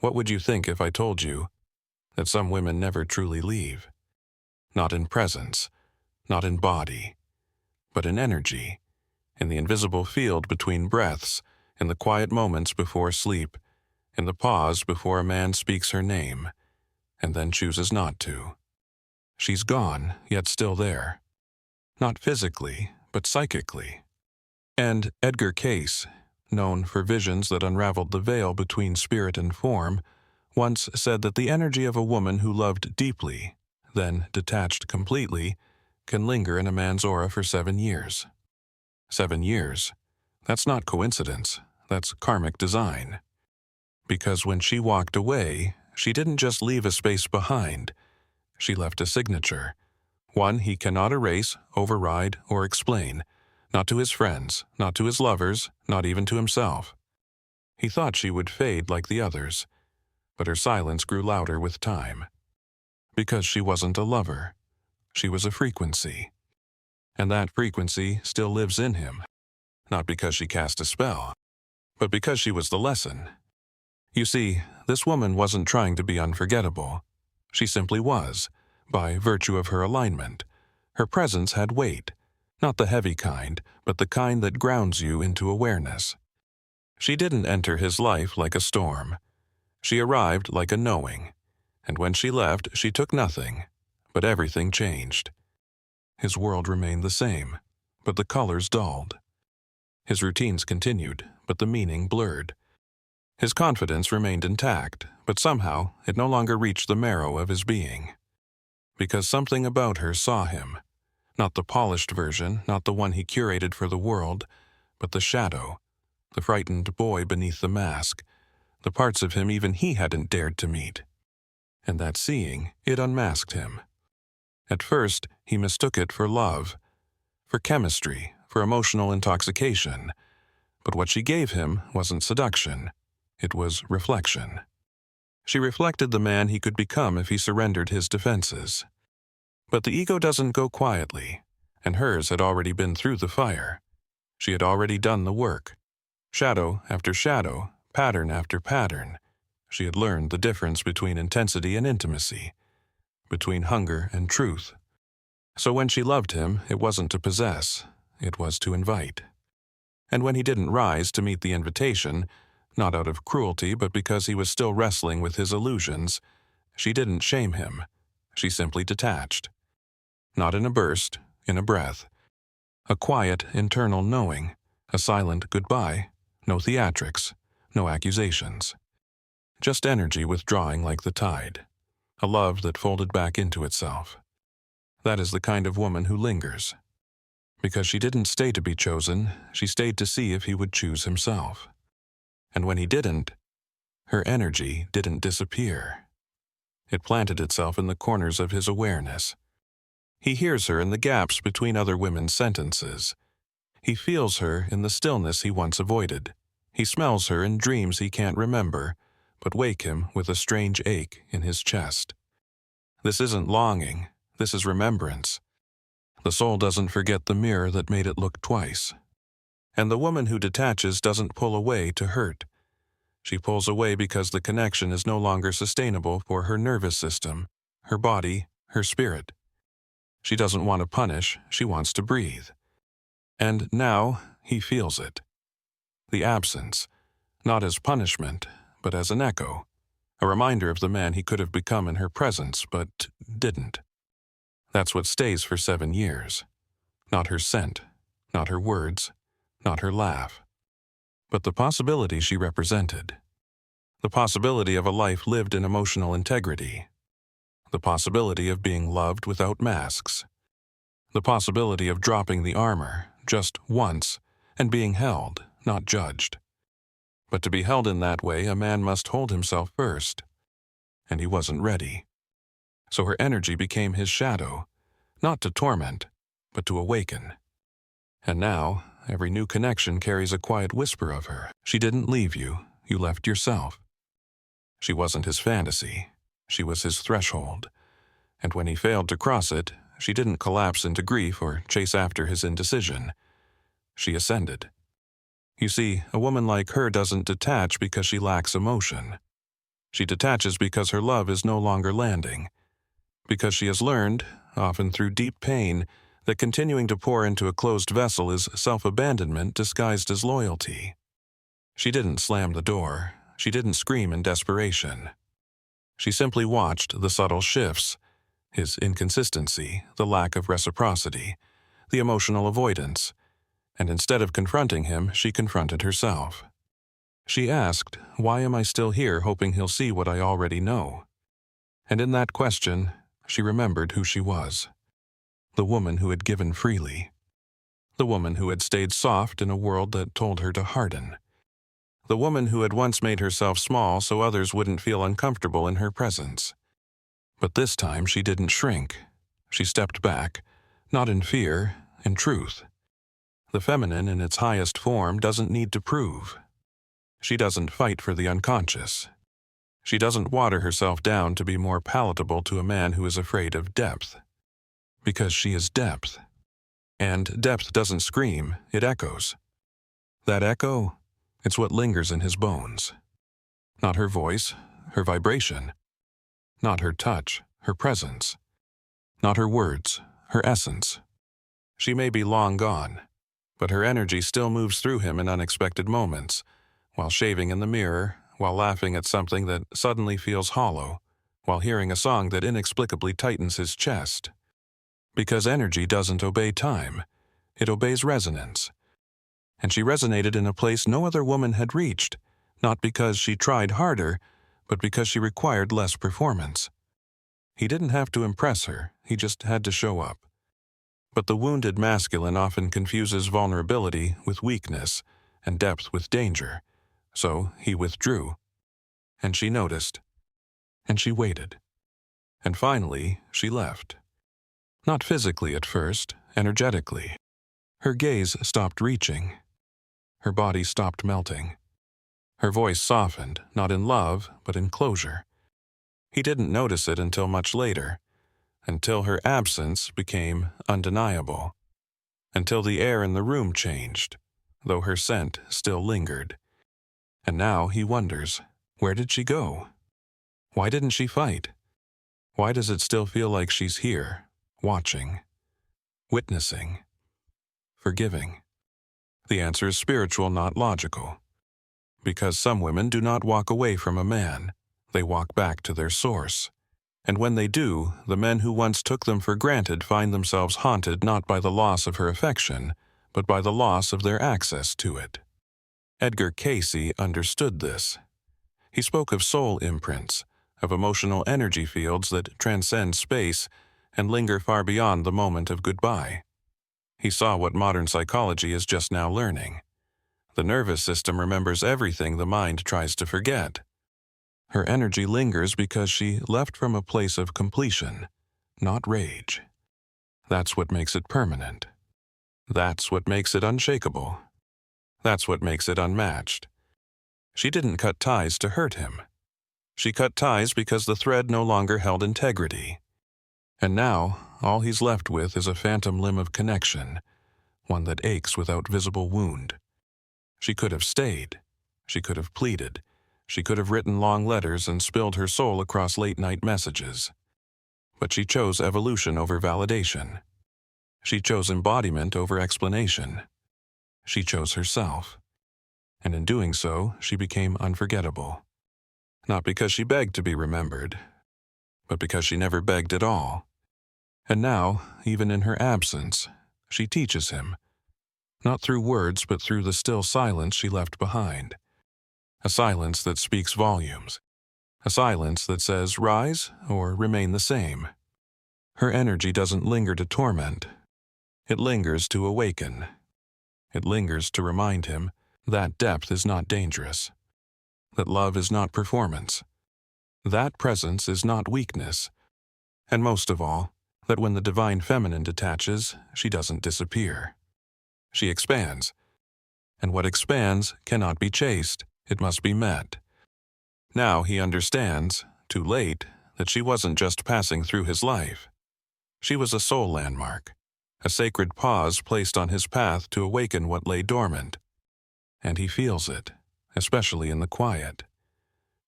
What would you think if I told you that some women never truly leave? Not in presence, not in body, but in energy, in the invisible field between breaths, in the quiet moments before sleep, in the pause before a man speaks her name, and then chooses not to. She's gone, yet still there. Not physically, but psychically. And Edgar Cayce, known for visions that unraveled the veil between spirit and form, once said that the energy of a woman who loved deeply, then detached completely, can linger in a man's aura for 7 years. 7 years. That's not coincidence, that's karmic design. Because when she walked away, she didn't just leave a space behind. She left a signature, one he cannot erase, override, or explain, not to his friends, not to his lovers, not even to himself. He thought she would fade like the others, but her silence grew louder with time. Because she wasn't a lover, she was a frequency. And that frequency still lives in him, not because she cast a spell, but because she was the lesson. You see, this woman wasn't trying to be unforgettable. She simply was, by virtue of her alignment. Her presence had weight, not the heavy kind, but the kind that grounds you into awareness. She didn't enter his life like a storm. She arrived like a knowing, and when she left, she took nothing, but everything changed. His world remained the same, but the colors dulled. His routines continued, but the meaning blurred. His confidence remained intact, but somehow it no longer reached the marrow of his being. Because something about her saw him, not the polished version, not the one he curated for the world, but the shadow, the frightened boy beneath the mask, the parts of him even he hadn't dared to meet. And that seeing, it unmasked him. At first, he mistook it for love, for chemistry, for emotional intoxication. But what she gave him wasn't seduction. It was reflection. She reflected the man he could become if he surrendered his defenses. But the ego doesn't go quietly, and hers had already been through the fire. She had already done the work. Shadow after shadow, pattern after pattern. She had learned the difference between intensity and intimacy, between hunger and truth. So when she loved him, it wasn't to possess, it was to invite. And when he didn't rise to meet the invitation, not out of cruelty but because he was still wrestling with his illusions, she didn't shame him. She simply detached. Not in a burst, in a breath. A quiet, internal knowing, a silent goodbye, no theatrics, no accusations. Just energy withdrawing like the tide, a love that folded back into itself. That is the kind of woman who lingers. Because she didn't stay to be chosen, she stayed to see if he would choose himself. And when he didn't, her energy didn't disappear. It planted itself in the corners of his awareness. He hears her in the gaps between other women's sentences. He feels her in the stillness he once avoided. He smells her in dreams he can't remember, but wake him with a strange ache in his chest. This isn't longing, this is remembrance. The soul doesn't forget the mirror that made it look twice. And the woman who detaches doesn't pull away to hurt. She pulls away because the connection is no longer sustainable for her nervous system, her body, her spirit. She doesn't want to punish, she wants to breathe. And now he feels it. The absence, not as punishment, but as an echo, a reminder of the man he could have become in her presence, but didn't. That's what stays for 7 years. Not her scent, not her words, not her laugh, but the possibility she represented. The possibility of a life lived in emotional integrity. The possibility of being loved without masks. The possibility of dropping the armor, just once, and being held, not judged. But to be held in that way, a man must hold himself first. And he wasn't ready. So her energy became his shadow, not to torment, but to awaken. And now, every new connection carries a quiet whisper of her. She didn't leave you, you left yourself. She wasn't his fantasy, she was his threshold. And when he failed to cross it, she didn't collapse into grief or chase after his indecision. She ascended. You see, a woman like her doesn't detach because she lacks emotion. She detaches because her love is no longer landing, because she has learned, often through deep pain, that continuing to pour into a closed vessel is self-abandonment disguised as loyalty. She didn't slam the door. She didn't scream in desperation. She simply watched the subtle shifts, his inconsistency, the lack of reciprocity, the emotional avoidance, and instead of confronting him, she confronted herself. She asked, "Why am I still here hoping he'll see what I already know?" And in that question, she remembered who she was. The woman who had given freely. The woman who had stayed soft in a world that told her to harden. The woman who had once made herself small so others wouldn't feel uncomfortable in her presence. But this time she didn't shrink. She stepped back, not in fear, in truth. The feminine in its highest form doesn't need to prove. She doesn't fight for the unconscious. She doesn't water herself down to be more palatable to a man who is afraid of depth. Because she is depth. And depth doesn't scream, it echoes. That echo, it's what lingers in his bones. Not her voice, her vibration. Not her touch, her presence. Not her words, her essence. She may be long gone, but her energy still moves through him in unexpected moments, while shaving in the mirror, while laughing at something that suddenly feels hollow, while hearing a song that inexplicably tightens his chest. Because energy doesn't obey time, it obeys resonance. And she resonated in a place no other woman had reached, not because she tried harder, but because she required less performance. He didn't have to impress her, he just had to show up. But the wounded masculine often confuses vulnerability with weakness and depth with danger, so he withdrew. And she noticed. And she waited. And finally, she left. Not physically at first, energetically. Her gaze stopped reaching. Her body stopped melting. Her voice softened, not in love, but in closure. He didn't notice it until much later, until her absence became undeniable, until the air in the room changed, though her scent still lingered. And now he wonders, where did she go? Why didn't she fight? Why does it still feel like she's here, watching, witnessing, forgiving? The answer is spiritual, not logical. Because some women do not walk away from a man, they walk back to their source. And when they do, the men who once took them for granted find themselves haunted not by the loss of her affection, but by the loss of their access to it. Edgar Cayce understood this. He spoke of soul imprints, of emotional energy fields that transcend space and linger far beyond the moment of goodbye. He saw what modern psychology is just now learning. The nervous system remembers everything the mind tries to forget. Her energy lingers because she left from a place of completion, not rage. That's what makes it permanent. That's what makes it unshakable. That's what makes it unmatched. She didn't cut ties to hurt him. She cut ties because the thread no longer held integrity. And now, all he's left with is a phantom limb of connection, one that aches without visible wound. She could have stayed. She could have pleaded. She could have written long letters and spilled her soul across late-night messages. But she chose evolution over validation. She chose embodiment over explanation. She chose herself. And in doing so, she became unforgettable. Not because she begged to be remembered, but because she never begged at all. And now, even in her absence, she teaches him, not through words but through the still silence she left behind. A silence that speaks volumes. A silence that says rise or remain the same. Her energy doesn't linger to torment. It lingers to awaken. It lingers to remind him that depth is not dangerous. That love is not performance. That presence is not weakness. And most of all, that when the divine feminine detaches, she doesn't disappear. She expands. And what expands cannot be chased, it must be met. Now he understands, too late, that she wasn't just passing through his life. She was a soul landmark, a sacred pause placed on his path to awaken what lay dormant. And he feels it, especially in the quiet.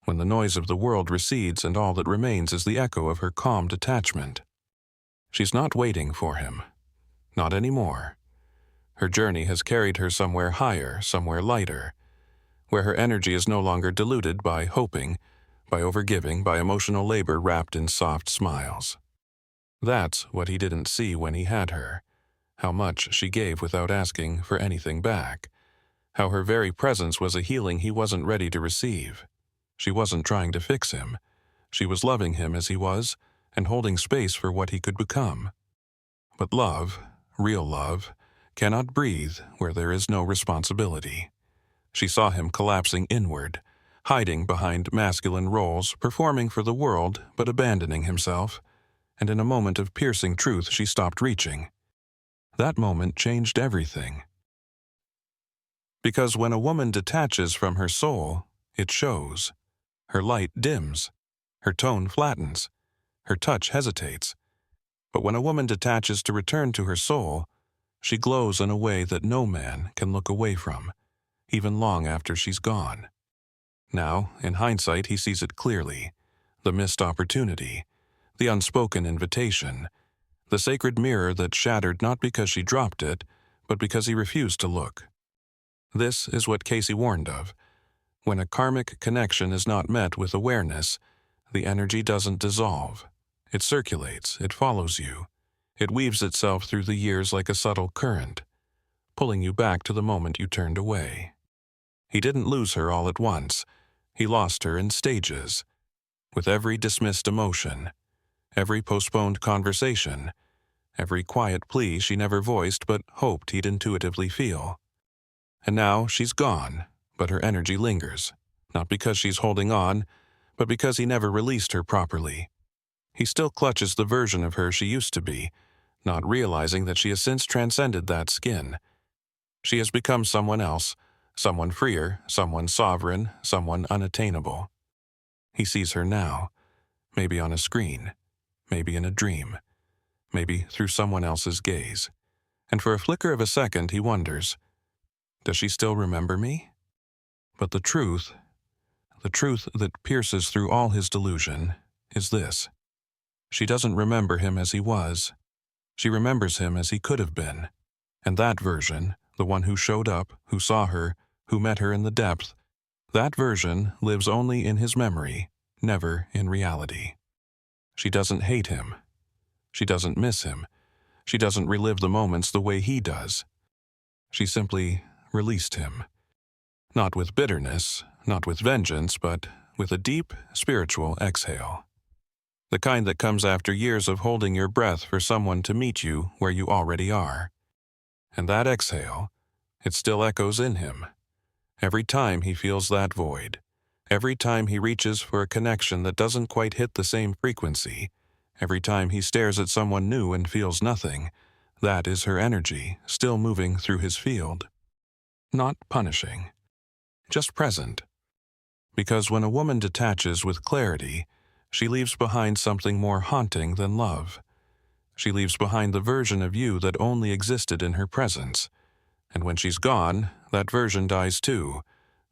when the noise of the world recedes and all that remains is the echo of her calm detachment. She's not waiting for him. Not anymore. Her journey has carried her somewhere higher, somewhere lighter, where her energy is no longer diluted by hoping, by overgiving, by emotional labor wrapped in soft smiles. That's what he didn't see when he had her, how much she gave without asking for anything back, how her very presence was a healing he wasn't ready to receive. She wasn't trying to fix him. She was loving him as he was and holding space for what he could become. But love, real love, cannot breathe where there is no responsibility. She saw him collapsing inward, hiding behind masculine roles, performing for the world but abandoning himself, and in a moment of piercing truth she stopped reaching. That moment changed everything. Because when a woman detaches from her soul, it shows. Her light dims, her tone flattens, her touch hesitates. But when a woman detaches to return to her soul, she glows in a way that no man can look away from, even long after she's gone. Now, in hindsight, he sees it clearly, the missed opportunity, the unspoken invitation, the sacred mirror that shattered not because she dropped it, but because he refused to look. This is what Cayce warned of. When a karmic connection is not met with awareness, the energy doesn't dissolve. It circulates, it follows you. It weaves itself through the years like a subtle current, pulling you back to the moment you turned away. He didn't lose her all at once. He lost her in stages. With every dismissed emotion, every postponed conversation, every quiet plea she never voiced but hoped he'd intuitively feel. And now she's gone, but her energy lingers, not because she's holding on, but because he never released her properly. He still clutches the version of her she used to be, not realizing that she has since transcended that skin. She has become someone else, someone freer, someone sovereign, someone unattainable. He sees her now, maybe on a screen, maybe in a dream, maybe through someone else's gaze. And for a flicker of a second he wonders, does she still remember me? But the truth that pierces through all his delusion, is this. She doesn't remember him as he was. She remembers him as he could have been. And that version, the one who showed up, who saw her, who met her in the depth, that version lives only in his memory, never in reality. She doesn't hate him. She doesn't miss him. She doesn't relive the moments the way he does. She simply released him. Not with bitterness, not with vengeance, but with a deep, spiritual exhale. The kind that comes after years of holding your breath for someone to meet you where you already are. And that exhale, it still echoes in him. Every time he feels that void, every time he reaches for a connection that doesn't quite hit the same frequency, every time he stares at someone new and feels nothing, that is her energy still moving through his field. Not punishing, just present. Because when a woman detaches with clarity, she leaves behind something more haunting than love. She leaves behind the version of you that only existed in her presence. And when she's gone, that version dies too,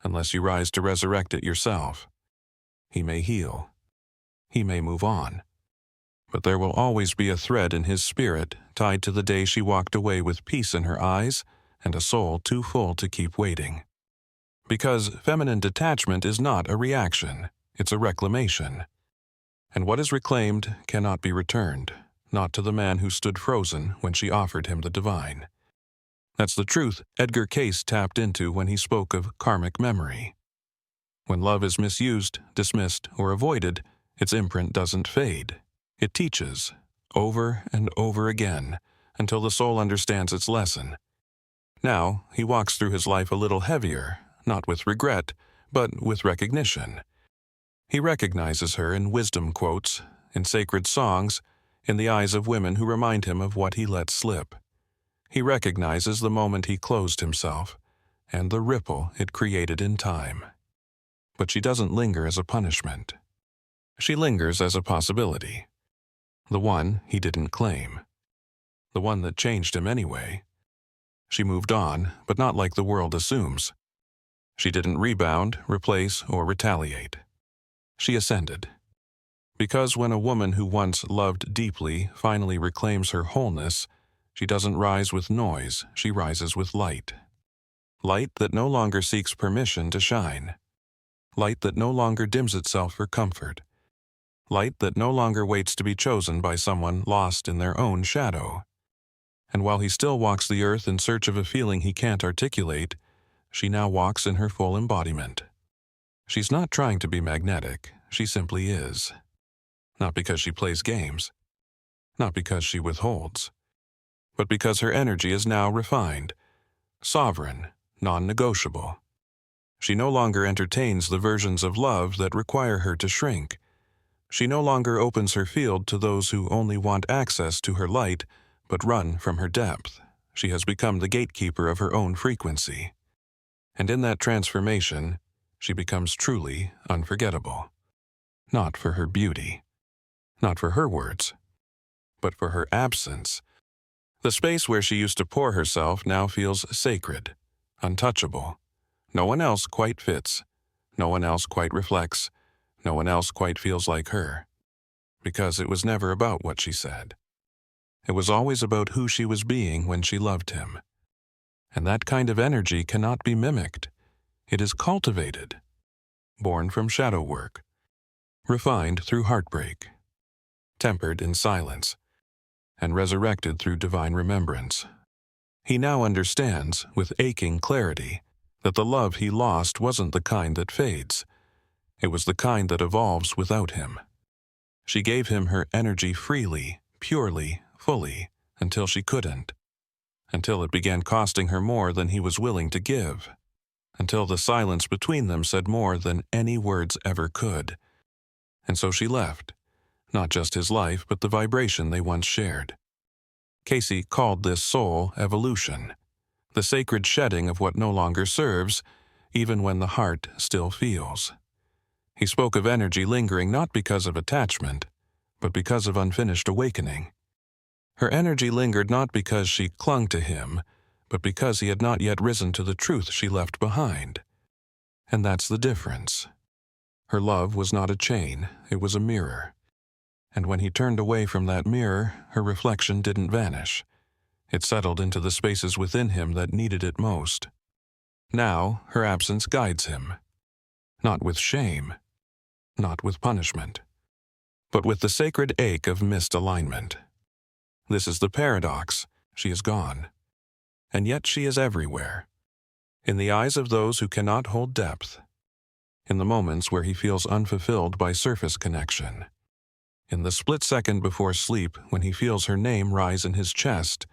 unless you rise to resurrect it yourself. He may heal. He may move on. But there will always be a thread in his spirit tied to the day she walked away with peace in her eyes and a soul too full to keep waiting. Because feminine detachment is not a reaction, it's a reclamation. And what is reclaimed cannot be returned, not to the man who stood frozen when she offered him the divine. That's the truth Edgar Cayce tapped into when he spoke of karmic memory. When love is misused, dismissed, or avoided, its imprint doesn't fade. It teaches, over and over again, until the soul understands its lesson. Now, he walks through his life a little heavier, not with regret, but with recognition. He recognizes her in wisdom quotes, in sacred songs, in the eyes of women who remind him of what he let slip. He recognizes the moment he closed himself, and the ripple it created in time. But she doesn't linger as a punishment. She lingers as a possibility. The one he didn't claim. The one that changed him anyway. She moved on, but not like the world assumes. She didn't rebound, replace, or retaliate. She ascended. Because when a woman who once loved deeply finally reclaims her wholeness, she doesn't rise with noise, she rises with light. Light that no longer seeks permission to shine. Light that no longer dims itself for comfort. Light that no longer waits to be chosen by someone lost in their own shadow. And while he still walks the earth in search of a feeling he can't articulate, she now walks in her full embodiment. She's not trying to be magnetic, she simply is. Not because she plays games, not because she withholds, but because her energy is now refined, sovereign, non-negotiable. She no longer entertains the versions of love that require her to shrink. She no longer opens her field to those who only want access to her light but run from her depth. She has become the gatekeeper of her own frequency. And in that transformation, she becomes truly unforgettable. Not for her beauty, not for her words, but for her absence. The space where she used to pour herself now feels sacred, untouchable. No one else quite fits. No one else quite reflects. No one else quite feels like her. Because it was never about what she said. It was always about who she was being when she loved him. And that kind of energy cannot be mimicked. It is cultivated, born from shadow work, refined through heartbreak, tempered in silence, and resurrected through divine remembrance. He now understands, with aching clarity, that the love he lost wasn't the kind that fades. It was the kind that evolves without him. She gave him her energy freely, purely, fully, until she couldn't. Until it began costing her more than he was willing to give. Until the silence between them said more than any words ever could. And so she left, not just his life, but the vibration they once shared. Cayce called this soul evolution, the sacred shedding of what no longer serves, even when the heart still feels. He spoke of energy lingering not because of attachment, but because of unfinished awakening. Her energy lingered not because she clung to him, but because he had not yet risen to the truth she left behind. And that's the difference. Her love was not a chain, it was a mirror. And when he turned away from that mirror, her reflection didn't vanish. It settled into the spaces within him that needed it most. Now, her absence guides him. Not with shame, not with punishment, but with the sacred ache of missed alignment. This is the paradox. She is gone. And yet she is everywhere. In the eyes of those who cannot hold depth. In the moments where he feels unfulfilled by surface connection. In the split second before sleep when he feels her name rise in his chest,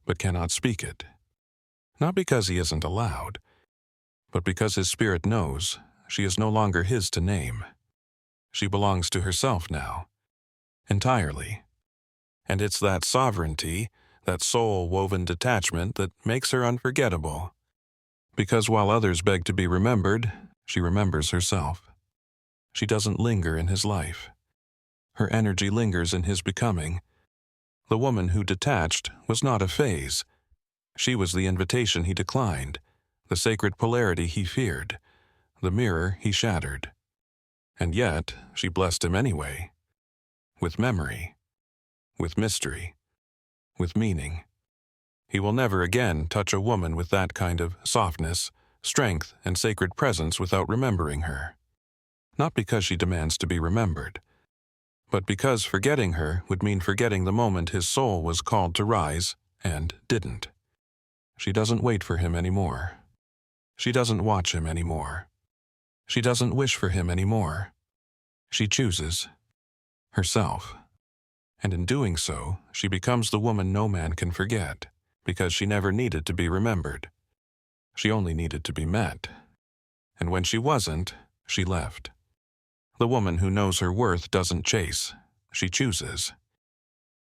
but cannot speak it. Not because he isn't allowed, but because his spirit knows she is no longer his to name. She belongs to herself now, entirely. And it's that sovereignty, that soul-woven detachment that makes her unforgettable. Because while others beg to be remembered, she remembers herself. She doesn't linger in his life. Her energy lingers in his becoming. The woman who detached was not a phase. She was the invitation he declined, the sacred polarity he feared, the mirror he shattered. And yet, she blessed him anyway. With memory. With mystery. With meaning. He will never again touch a woman with that kind of softness, strength, and sacred presence without remembering her. Not because she demands to be remembered, but because forgetting her would mean forgetting the moment his soul was called to rise and didn't. She doesn't wait for him anymore. She doesn't watch him anymore. She doesn't wish for him anymore. She chooses herself. And in doing so, she becomes the woman no man can forget, because she never needed to be remembered. She only needed to be met. And when she wasn't, she left. The woman who knows her worth doesn't chase. She chooses.